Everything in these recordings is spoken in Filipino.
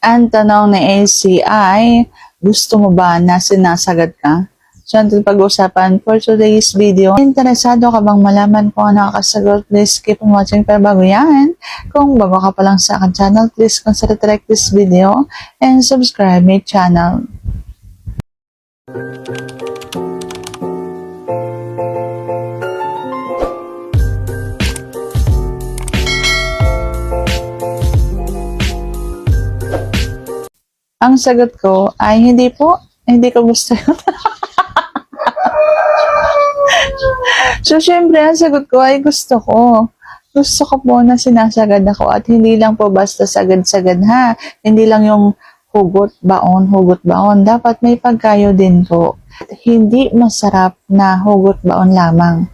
Ang tanong ni AC ay, gusto mo ba na sinasagad ka? So, ito pag-usapan for today's video. Interesado ka bang malaman kung ano nakasagot? Please keep on watching. Pero bago yan, kung bago ka pa lang sa akin channel, please consider to like this video and subscribe my channel. Ang sagot ko ay hindi po, hindi ko gusto yun. So, syempre, ang sagot ko ay gusto ko. Gusto ko po na sinasagad ako at hindi lang po basta sagad-sagad ha. Hindi lang yung hugot, baon. Dapat may pagkayo din po. Hindi masarap na hugot, baon lamang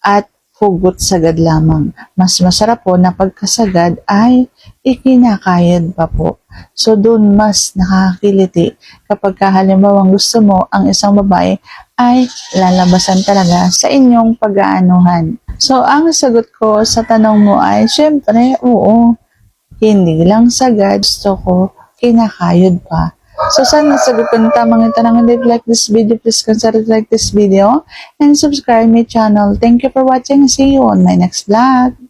at hugot sagad lamang. Mas masarap po na pagkasagad ay ikinakayod pa po. So, dun mas nakakiliti kapag halimbawa gusto mo ang isang babae ay lalabasan talaga sa inyong pag-aanuhan. So, ang sagot ko sa tanong mo ay, syempre, oo, hindi lang sagad, gusto ko, kinakayod pa. So, sana sagot ko ng tamang tanong. And if you like this video, please consider to like this video and subscribe my channel. Thank you for watching. See you on my next vlog.